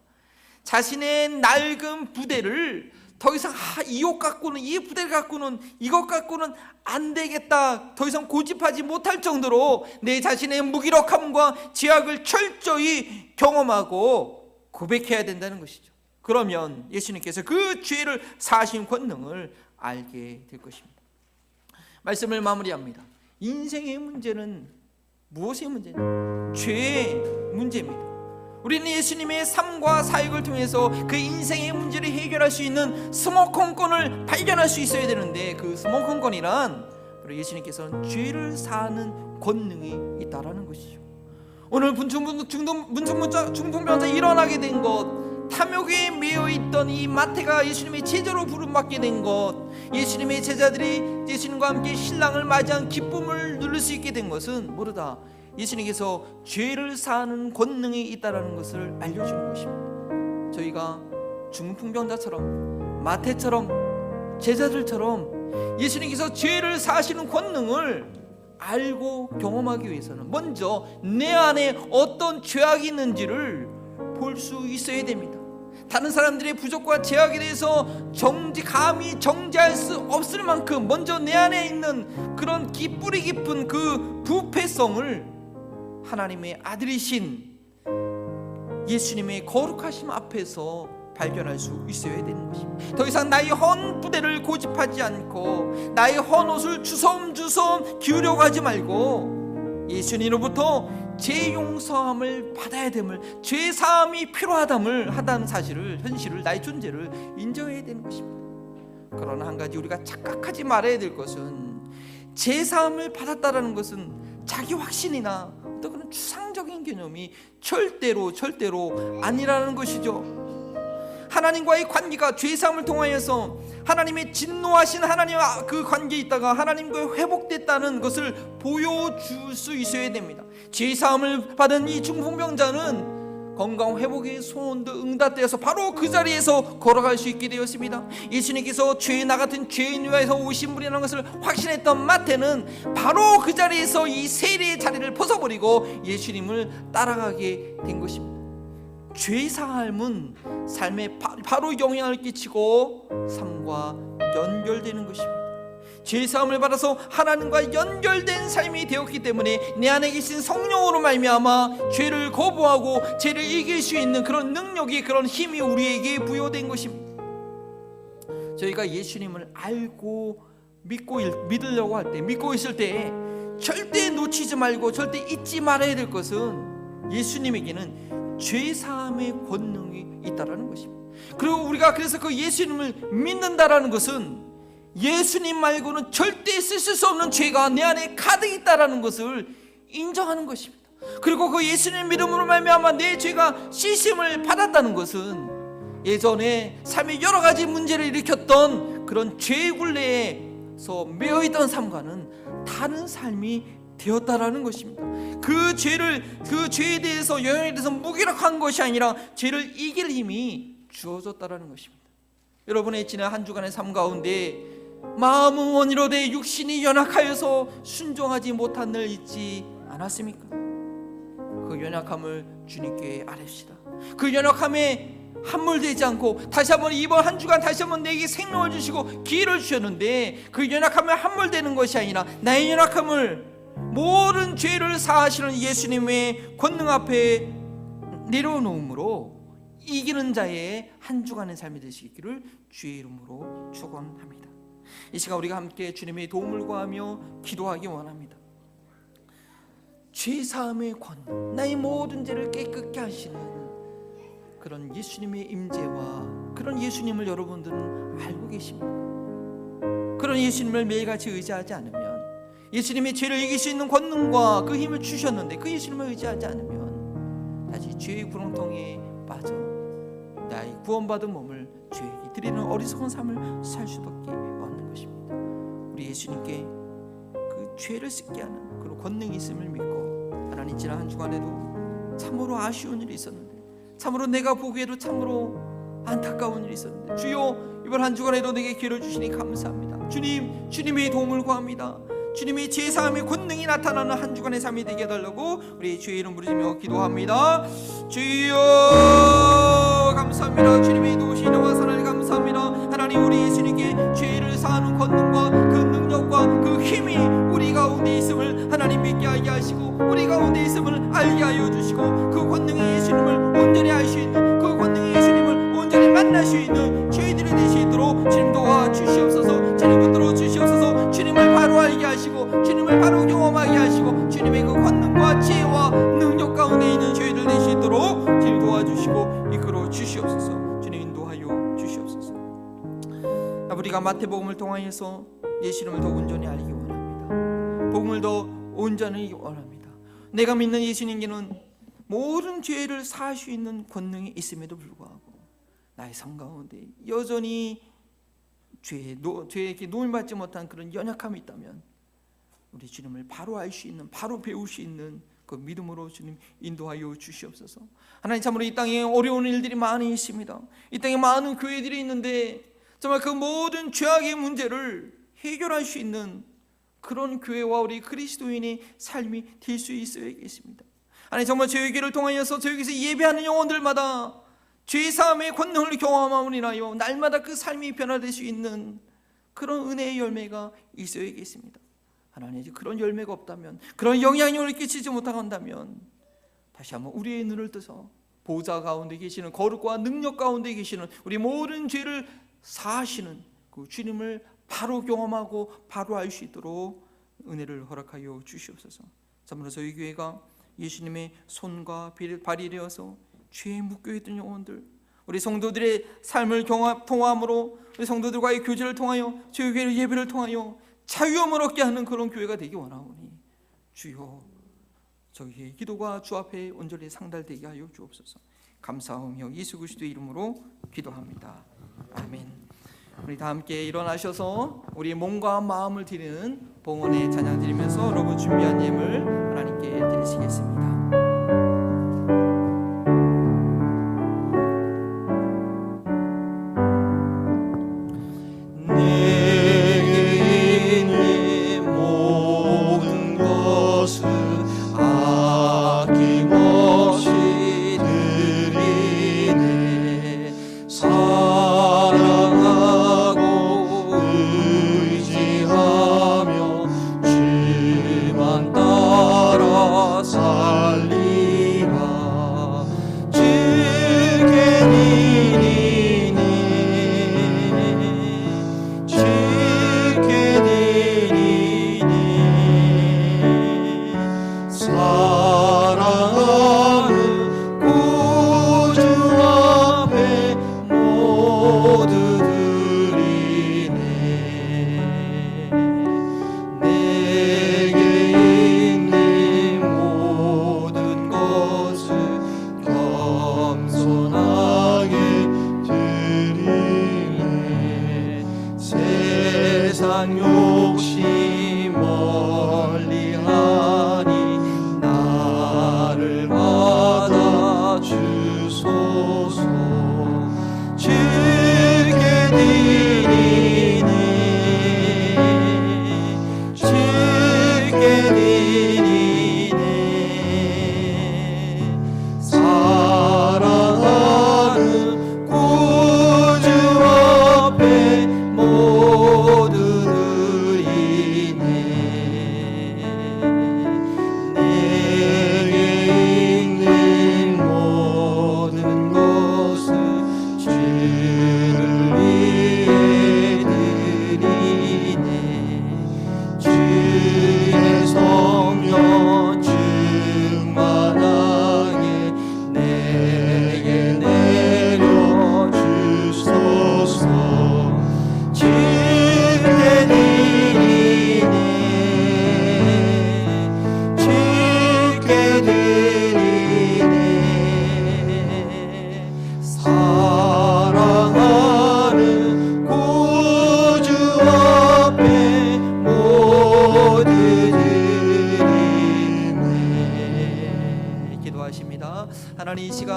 S1: 자신의 낡은 부대를 더 이상 이 옷 갖고는, 이 부대를 갖고는, 이것 갖고는 안 되겠다, 더 이상 고집하지 못할 정도로 내 자신의 무기력함과 죄악을 철저히 경험하고 고백해야 된다는 것이죠. 그러면 예수님께서 그 죄를 사하신 권능을 알게 될 것입니다. 말씀을 마무리합니다. 인생의 문제는 무엇의 문제냐? 죄의 문제입니다. 우리는 예수님의 삶과 사역을 통해서 그 인생의 문제를 해결할 수 있는 스모컨권을 발견할 수 있어야 되는데, 그 스모컨권이란 바로 예수님께서는 죄를 사하는 권능이 있다라는 것이죠. 오늘 중풍병자 일어나게 된 것, 탐욕에 매여있던 이 마태가 예수님의 제자로 부름받게 된 것, 예수님의 제자들이 예수님과 함께 신랑을 맞이한 기쁨을 누릴 수 있게 된 것은 모르다 예수님께서 죄를 사하는 권능이 있다는 것을 알려주는 것입니다. 저희가 중풍병자처럼, 마태처럼, 제자들처럼 예수님께서 죄를 사하시는 권능을 알고 경험하기 위해서는 먼저 내 안에 어떤 죄악이 있는지를 볼 수 있어야 됩니다. 다른 사람들의 부족과 죄악에 대해서 감히 정죄할 수 없을 만큼 먼저 내 안에 있는 그런 뿌리 깊은 그 부패성을 하나님의 아들이신 예수님의 거룩하심 앞에서 발견할 수 있어야 되는 것입니다. 더 이상 나의 헌 부대를 고집하지 않고 나의 헌 옷을 주섬주섬 기우려고 하지 말고 예수님으로부터 죄 용서함을 받아야 됨을, 죄 사함이 필요하다는 현실을, 나의 존재를 인정해야 되는 것입니다. 그러나 한 가지 우리가 착각하지 말아야 될 것은, 죄 사함을 받았다라는 것은 자기 확신이나 어떤 그런 추상적인 개념이 절대로 아니라는 것이죠. 하나님과의 관계가 죄사함을 통하여서 하나님의 진노하신 하나님과 그 관계에 있다가 하나님과 회복됐다는 것을 보여줄 수 있어야 됩니다. 죄사함을 받은 이 중풍병자는 건강 회복의 소원도 응답되어서 바로 그 자리에서 걸어갈 수 있게 되었습니다. 예수님께서 나 같은 죄인 위하여서 오신 분이라는 것을 확신했던 마태는 바로 그 자리에서 이 세리의 자리를 벗어버리고 예수님을 따라가게 된 것입니다. 죄사함은 삶에 바로 영향을 끼치고 삶과 연결되는 것입니다. 죄사함을 받아서 하나님과 연결된 삶이 되었기 때문에 내 안에 계신 성령으로 말미암아 죄를 거부하고 죄를 이길 수 있는 그런 능력이, 그런 힘이 우리에게 부여된 것입니다. 저희가 예수님을 알고 믿으려고 할 때, 믿고 있을 때 절대 놓치지 말고 절대 잊지 말아야 될 것은 예수님에게는 죄사함의 권능이 있다라는 것입니다. 그리고 우리가 그래서 그 예수님을 믿는다라는 것은 예수님 말고는 절대 있을 수 없는 죄가 내 안에 가득 있다라는 것을 인정하는 것입니다. 그리고 그 예수님 믿음으로 말미암아 내 죄가 씻음을 받았다는 것은 예전에 삶에 여러 가지 문제를 일으켰던 그런 죄 굴레에서 매여있던 삶과는 다른 삶이 되었다라는 것입니다. 그 죄에 대해서, 영향에 대해서 무기력한 것이 아니라 죄를 이길 힘이 주어졌다라는 것입니다. 여러분의 지난 한 주간의 삶 가운데 마음은 원이로되 육신이 연약하여서 순종하지 못한 늘 있지 않았습니까? 그 연약함을 주님께 아뢰시다. 그 연약함에 함몰되지 않고 다시 한번 이번 한 주간 다시 한번 내게 생명을 주시고 기회를 주셨는데 그 연약함에 함몰되는 것이 아니라 나의 연약함을 모든 죄를 사하시는 예수님의 권능 앞에 내려놓음으로 이기는 자의 한 주간의 삶이 될 수 있기를 주의 이름으로 축원합니다. 이 시간 우리가 함께 주님의 도움을 구하며 기도하기 원합니다. 죄 사함의 권능, 나의 모든 죄를 깨끗게 하시는 그런 예수님의 임재와 그런 예수님을 여러분들은 알고 계십니까? 그런 예수님을 매일같이 의지하지 않으면 예수님이 죄를 이길 수 있는 권능과 그 힘을 주셨는데 그 예수님을 의지하지 않으면 다시 죄의 구렁텅이에 빠져 나의 구원받은 몸을 죄에게 드리는 어리석은 삶을 살 수밖에 없는 것입니다. 우리 예수님께 그 죄를 씻게 하는 그런 권능이 있음을 믿고 하나님, 지난 한 주간에도 참으로 아쉬운 일이 있었는데, 참으로 내가 보기에도 참으로 안타까운 일이 있었는데, 주여 이번 한 주간에도 내게 기회를 주시니 감사합니다. 주님, 주님의 도움을 구합니다. 주님의 제사함의 권능이 나타나는 한 주간의 삶이 되게 해달라고 우리 주의 이름 부르짖며 기도합니다. 주여 감사합니다. 주님의 도우시는 하나님 감사합니다. 하나님, 우리 예수님께 죄를 사하는 권능과 그 능력과 그 힘이 우리 가운데 있음을 하나님 믿게 하게 하시고, 우리 가운데 있음을 알게 하여 주시고, 그 권능의 예수님을 온전히 알 수 있는, 그 권능의 예수님을 온전히 만날 수 있는 저희들이 될 수 있도록 주님 도와주시옵소서. 주님 붙들어 주시옵소서. 주님을 바로 알게 하시고, 주님을 바로 경험하게 하시고, 주님의 그 권능과 지혜와 능력 가운데 있는 저희들 될 수 있도록 주님 도와주시고 이끌어 주시옵소서. 주님 인도하여 주시옵소서. 우리가 마태복음을 통하여서 예수님을 더 온전히 알기 원합니다. 복음을 더 온전히 원합니다. 내가 믿는 예수님께는 모든 죄를 사할 수 있는 권능이 있음에도 불구하고 나의 삶 가운데 여전히 죄에게 노임받지 못한 그런 연약함이 있다면 우리 주님을 바로 알 수 있는, 바로 배울 수 있는 그 믿음으로 주님 인도하여 주시옵소서. 하나님, 참으로 이 땅에 어려운 일들이 많이 있습니다. 이 땅에 많은 교회들이 있는데 정말 그 모든 죄악의 문제를 해결할 수 있는 그런 교회와 우리 그리스도인의 삶이 될 수 있어야겠습니다. 하나님, 정말 저희에게를 통하여서 저희에게서 예배하는 영혼들마다 죄사함의 권능을 경험함을 인하여 날마다 그 삶이 변화될 수 있는 그런 은혜의 열매가 있어야겠습니다. 하나님, 그런 열매가 없다면, 그런 영향력을 끼치지 못한다면 다시 한번 우리의 눈을 뜨서 보좌 가운데 계시는, 거룩과 능력 가운데 계시는, 우리 모든 죄를 사하시는 그 주님을 바로 경험하고 바로 알 수 있도록 은혜를 허락하여 주시옵소서. 참으로 저희 교회가 예수님의 손과 발이 되어서 죄에 묶여있던 영혼들, 우리 성도들의 삶을 통함으로, 우리 성도들과의 교제를 통하여, 저희 교회의 예배를 통하여 자유함을 얻게 하는 그런 교회가 되기 원하오니 주여, 저희의 기도가 주 앞에 온전히 상달되게 하여 주옵소서. 감사하며 예수 그리스도의 이름으로 기도합니다. 아멘. 우리 다 함께 일어나셔서 우리 몸과 마음을 드리는 봉헌의 찬양 드리면서 여러분 준비한 예물 하나님께 드리시겠습니다.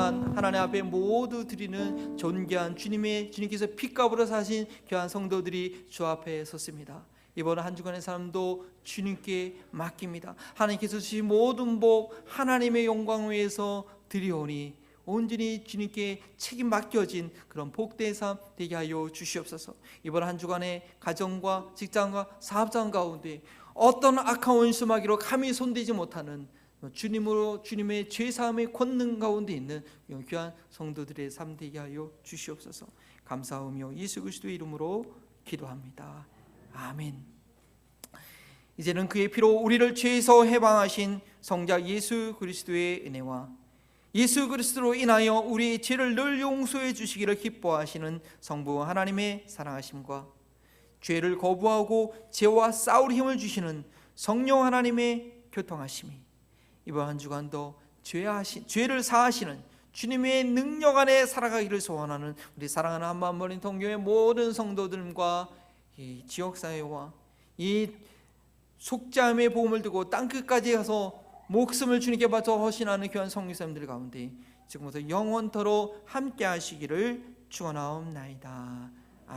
S1: 시간 하나님 앞에 모두 드리는 존귀한 주님께서 피값으로 사신 귀한 성도들이 주 앞에 섰습니다. 이번 한 주간의 삶도 주님께 맡깁니다. 하나님께서 주신 모든 복 하나님의 영광 위에서 드리오니 온전히 주님께 책임 맡겨진 그런 복된 삶 되게 하여 주시옵소서. 이번 한 주간의 가정과 직장과 사업장 가운데 어떤 악한 원수마귀로 감히 손대지 못하는 주님의 죄사함의 권능 가운데 있는 귀한 성도들의 삶 되게 하여 주시옵소서. 감사하며 예수 그리스도의 이름으로 기도합니다. 아멘. 이제는 그의 피로 우리를 죄에서 해방하신 성자 예수 그리스도의 은혜와 예수 그리스도로 인하여 우리의 죄를 늘 용서해 주시기를 기뻐하시는 성부 하나님의 사랑하심과 죄를 거부하고 죄와 싸울 힘을 주시는 성령 하나님의 교통하심이 이번 한 주간도 죄를 사하시는 주님의 능력 안에 살아가기를 소원하는 우리 사랑하는 한마음버린 통교회 모든 성도들과 이 지역사회와 이 속죄함의 복음을 두고 땅끝까지 가서 목숨을 주님께 바쳐 헌신하는 귀한 성교사님들 가운데 지금부터 영원토록 함께 하시기를 축원하옵나이다.